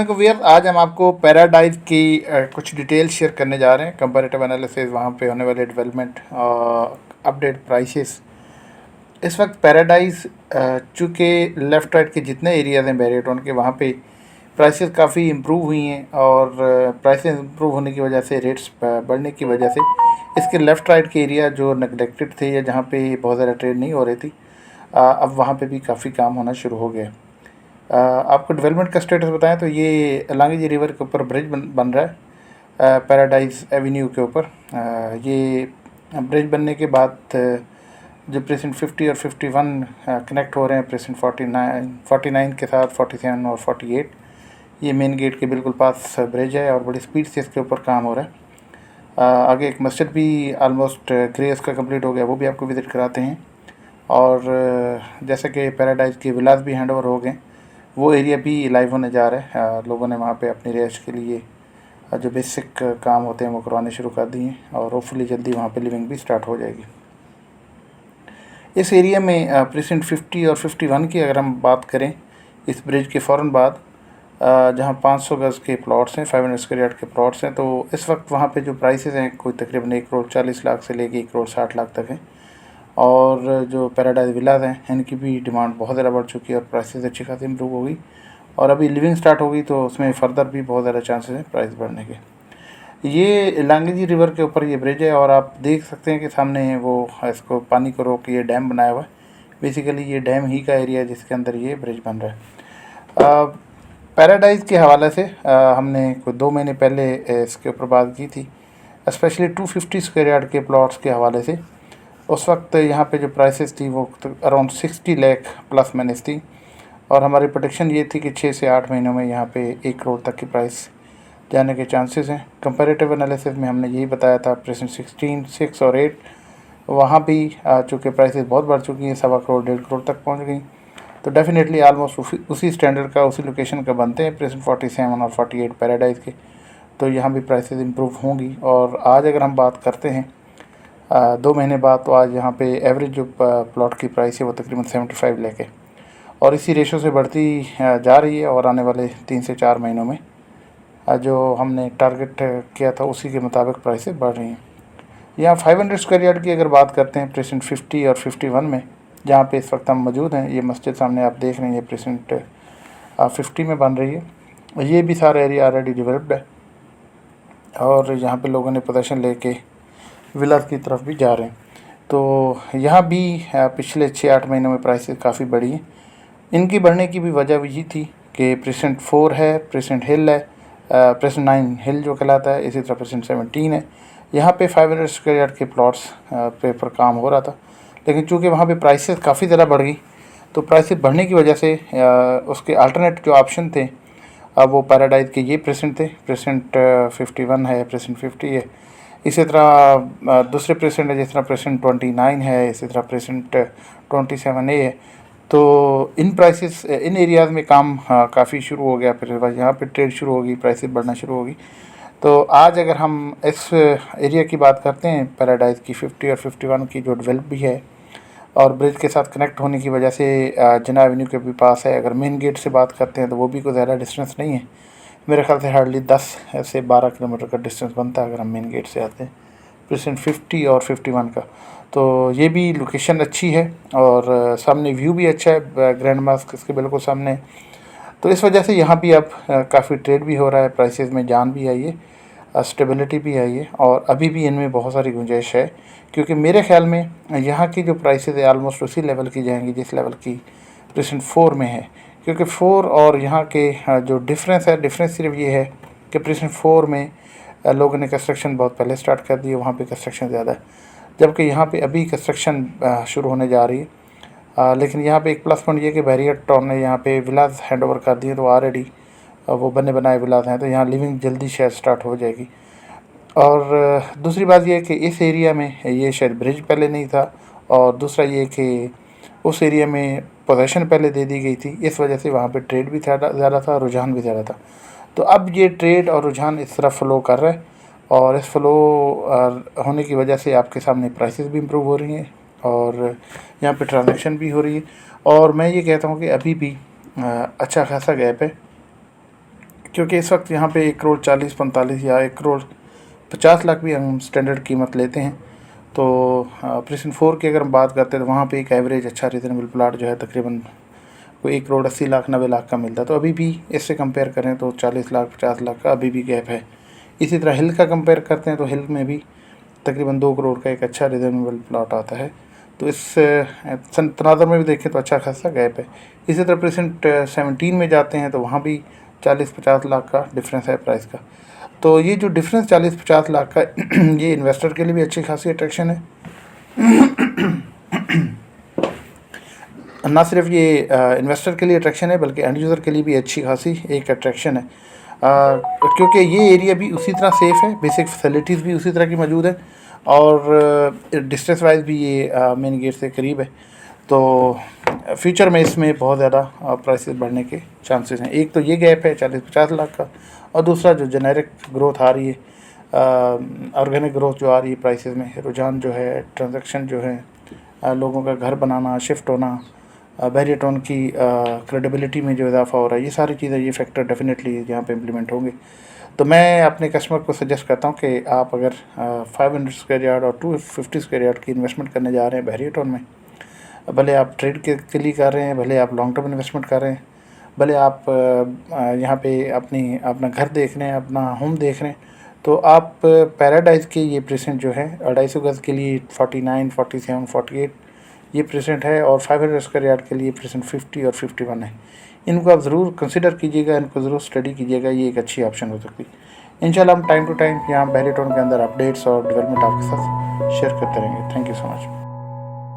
को वीर आज हम आपको पैराडाइज की कुछ डिटेल शेयर करने जा रहे हैं। कंपैरेटिव एनालिसिस, वहाँ पे होने वाले डेवलपमेंट, अपडेट प्राइसेस। इस वक्त पैराडाइज चूँकि लेफ़्ट राइट के जितने एरियाज़ हैं बैरियटोन के, वहाँ पे प्राइसेस काफ़ी इम्प्रूव हुई हैं और प्राइसेस इम्प्रूव होने की वजह से, रेट्स बढ़ने की वजह से इसके लेफ़्ट राइट के एरिया जो नेगलेक्टेड थे या जहाँ पे बहुत ज़्यादा ट्रेड नहीं हो रही थी, अब वहाँ पे भी काफ़ी काम होना शुरू हो गया। आपको डेवलपमेंट का स्टेटस बताएं तो ये लांगी रिवर के ऊपर ब्रिज बन रहा है, पैराडाइज एवेन्यू के ऊपर। ये ब्रिज बनने के बाद जो प्रेसेंट 50 और 51 कनेक्ट हो रहे हैं प्रेसेंट 49 के साथ 47 और 48। ये मेन गेट के बिल्कुल पास ब्रिज है और बड़ी स्पीड से इसके ऊपर काम हो रहा है। आगे एक मस्जिद भी ऑलमोस्ट ग्रे इसका कंप्लीट हो गया, वो भी आपको विज़िट कराते हैं। और जैसे कि पैराडाइज के विलास भी हैंड ओवर हो गए, वो एरिया भी लाइव होने जा रहा है। लोगों ने वहाँ पे अपनी रिहाइश के लिए जो बेसिक काम होते हैं वो करवाने शुरू कर दिए और होपफुली जल्दी वहाँ पे लिविंग भी स्टार्ट हो जाएगी। इस एरिया में प्रेसेंट 50 और 51 की अगर हम बात करें, इस ब्रिज के फ़ौरन बाद जहाँ 500 गज़ के प्लॉट्स हैं, 500 स्क्वायर यार्ड के प्लॉट्स हैं, तो इस वक्त वहाँ पे जो प्राइसेस हैं कोई तकरीबन 1,40,00,000 से लेके 1,60,00,000 तक हैं। और जो पैराडाइज विलाज हैं इनकी भी डिमांड बहुत ज़्यादा बढ़ चुकी है और प्राइसेस अच्छी खासी इम्प्रूव हो गई और अभी लिविंग स्टार्ट होगी तो उसमें फ़र्दर भी बहुत ज़्यादा चांसेस हैं प्राइस बढ़ने के। ये लांगी रिवर के ऊपर ये ब्रिज है और आप देख सकते हैं कि सामने वो इसको पानी को रोक ये डैम बनाया हुआ है। बेसिकली ये डैम ही का एरिया है जिसके अंदर ये ब्रिज बन रहा है। पैराडाइज के हवाले से हमने कोई 2 महीने पहले इसके ऊपर बात की थी, स्पेशली 250 स्क्वायर यार्ड के प्लॉट्स के हवाले से। उस वक्त यहाँ पे जो प्राइसेस थी वो अराउंड 60 लाख प्लस माइनस थी और हमारी प्रोडिक्शन ये थी कि 6 से 8 महीनों में यहाँ पे 1 करोड़ तक की प्राइस जाने के चांसेस हैं। कंपैरेटिव एनालिसिस में हमने यही बताया था, प्रेजेंट 16, 6 और 8 वहाँ भी चूँकि प्राइसेस बहुत बढ़ चुकी हैं, 1.25 करोड़ 1.5 करोड़ तक पहुँच गई, तो डेफिनेटली आलमोस्ट उसी स्टैंडर्ड का, उसी लोकेशन का बनते हैं प्रेजेंट 47 और 48 पैराडाइज के, तो यहाँ भी प्राइसेस इम्प्रूव होंगी। और आज अगर हम बात करते हैं 2 महीने बाद, तो आज यहाँ पे एवरेज जो प्लॉट की प्राइस है वो तकरीबन 75 लाख है और इसी रेशो से बढ़ती जा रही है और आने वाले 3 से 4 महीनों में जो हमने टारगेट किया था उसी के मुताबिक प्राइसेस बढ़ रही हैं। यहाँ 500 स्क्वायर यार्ड की अगर बात करते हैं प्रेसेंट 50 और 51 में, जहाँ पे इस वक्त हम मौजूद हैं, ये मस्जिद सामने आप देख रहे हैं, ये प्रेसेंट 50 में बन रही है। ये भी सारा एरिया ऑलरेडी डेवलप्ड है और यहाँ पे लोगों ने पोजीशन लेके विलास की तरफ भी जा रहे हैं। तो यहाँ भी पिछले 6-8 महीनों में प्राइसेस काफ़ी बढ़ी हैं। इनकी बढ़ने की भी वजह यही थी कि प्रेसेंट 4 है, प्रेसेंट हिल है, प्रेसेंट 9 हिल जो कहलाता है, इसी तरह प्रेसेंट 17 है। यहाँ पे 500 स्क्वायर यार्ड के प्लॉट्स पे पर काम हो रहा था, लेकिन चूँकि वहाँ पे प्राइसेस काफ़ी ज़्यादा बढ़ गई, तो प्राइसेस बढ़ने की वजह से उसके अल्टरनेट जो ऑप्शन थे वो पैराडाइज के ये प्रेसेंट थे, प्रेसेंट 51 है, प्रेसेंट 50 है, इसी तरह दूसरे प्रेसेंट है, जिस तरह प्रेसेंट 29 है, इसी तरह प्रेसेंट 27A है। तो इन प्राइसेस, इन एरियाज़ में काम काफ़ी शुरू हो गया, फिर यहाँ पे ट्रेड शुरू होगी, प्राइसेस बढ़ना शुरू होगी। तो आज अगर हम इस एरिया की बात करते हैं पैराडाइज की 50 और 51 की, जो डेवलप भी है और ब्रिज के साथ कनेक्ट होने की वजह से जिना एवेन्यू के भी पास है। अगर मेन गेट से बात करते हैं तो वो भी कोई ज़्यादा डिस्टेंस नहीं है, मेरे ख्याल से हार्डली 10 से 12 किलोमीटर का डिस्टेंस बनता है अगर हम मेन गेट से आते हैं प्रेसेंट 50 और 51 का। तो ये भी लोकेशन अच्छी है और सामने व्यू भी अच्छा है, ग्रैंड मास्क इसके बिल्कुल सामने। तो इस वजह से यहाँ भी अब काफ़ी ट्रेड भी हो रहा है, प्राइसेस में जान भी आई है, स्टेबिलिटी भी आई है और अभी भी इनमें बहुत सारी गुंजाइश है, क्योंकि मेरे ख्याल में यहाँ की जो प्राइसेस है आलमोस्ट उसी लेवल की जाएंगी जिस लेवल की प्रेसेंट 4 में है। क्योंकि 4 और यहाँ के जो डिफरेंस है, डिफरेंस सिर्फ ये है कि प्रेसेंट 4 में लोगों ने कंस्ट्रक्शन बहुत पहले स्टार्ट कर दी है, वहाँ पे कंस्ट्रक्शन ज़्यादा है, जबकि यहाँ पे अभी कंस्ट्रक्शन शुरू होने जा रही है। लेकिन यहाँ पे एक प्लस पॉइंट ये कि बैरियर टाउन ने यहाँ पे विलास हैंड ओवर कर दिए, तो ऑलरेडी वो बने बनाए विलास हैं, तो यहाँ लिविंग जल्दी शायद स्टार्ट हो जाएगी। और दूसरी बात यह है कि इस एरिया में ये शायद ब्रिज पहले नहीं था, और दूसरा ये कि उस एरिया में पोजीशन पहले दे दी गई थी, इस वजह से वहाँ पे ट्रेड भी ज़्यादा था, रुझान भी ज़्यादा था। तो अब ये ट्रेड और रुझान इस तरफ फ़्लो कर रहा है और इस फ़्लो होने की वजह से आपके सामने प्राइसेस भी इम्प्रूव हो रही हैं और यहाँ पे ट्रांजैक्शन भी हो रही है। और मैं ये कहता हूँ कि अभी भी अच्छा खासा गैप है, क्योंकि इस वक्त यहाँ पे 1,40,45 या 1,50,00,000 भी हम स्टैंडर्ड कीमत लेते हैं। तो प्रेसेंट 4 की अगर हम बात करते हैं तो वहाँ पे एक एवरेज अच्छा रीज़नेबल प्लाट जो है तकरीबन कोई 1,80,00,000 90,00,000 का मिलता है। तो अभी भी इससे कंपेयर करें तो 40,00,000 50,00,000 का अभी भी गैप है। इसी तरह हिल का कंपेयर करते हैं तो हिल में भी तकरीबन 2 करोड़ का एक अच्छा रीज़नेबल प्लाट आता है। तो इस तनाज़ुर में भी देखें तो अच्छा खासा गैप है। इसी तरह प्रेसेंट 17 में जाते हैं तो वहाँ भी 40-50 लाख का डिफरेंस है प्राइस का। तो ये जो डिफरेंस 40-50 लाख का ये इन्वेस्टर के लिए भी अच्छी खासी अट्रैक्शन है। ना सिर्फ ये इन्वेस्टर के लिए अट्रैक्शन है बल्कि एंड यूज़र के लिए भी अच्छी खासी एक अट्रैक्शन है, क्योंकि ये एरिया भी उसी तरह सेफ़ है, बेसिक फैसिलिटीज़ भी उसी तरह की मौजूद है और डिस्टेंस वाइज भी ये मेन गेट से करीब है। तो फ्यूचर में इसमें बहुत ज़्यादा प्राइसेस बढ़ने के चांसेस हैं। एक तो ये गैप है 40-50 लाख का, और दूसरा जो जेनेरिक ग्रोथ आ रही है, ऑर्गेनिक ग्रोथ जो आ रही है प्राइसेस में, रुझान जो है, ट्रांजैक्शन जो है, लोगों का घर बनाना, शिफ्ट होना, बैरियटोन की क्रेडिबिलिटी में जो इजाफा हो रहा है, ये सारी चीज़ें, ये फैक्टर डेफिनेटली यहाँ पे इम्प्लीमेंट होंगे। तो मैं अपने कस्टमर को सजेस्ट करता हूँ कि आप अगर 500 स्क्वायर यार्ड और 250 स्क्वायर यार्ड की इन्वेस्टमेंट करने जा रहे हैं बैरियटोन में, भले आप ट्रेड के लिए कर रहे हैं, भले आप लॉन्ग टर्म इन्वेस्टमेंट कर रहे हैं, भले आप यहाँ पे अपना घर देख रहे हैं, अपना होम देख रहे हैं, तो आप पैराडाइज़ के ये प्रेसेंट जो है 250 गज़ के लिए 49, 47, 48 ये प्रेसेंट है, और 500 स्क्वायर यार्ड के लिए प्रेसेंट 50 और 51 है। इनको आप ज़रूर कंसिडर कीजिएगा, इनको ज़रूर स्टडी कीजिएगा, ये एक अच्छी ऑप्शन हो सकती है। इंशाल्लाह हम टाइम टू टाइम यहाँ बैरियटोन के अंदर अपडेट्स और डेवलपमेंट आपके साथ शेयर करते रहेंगे। Thank you so much.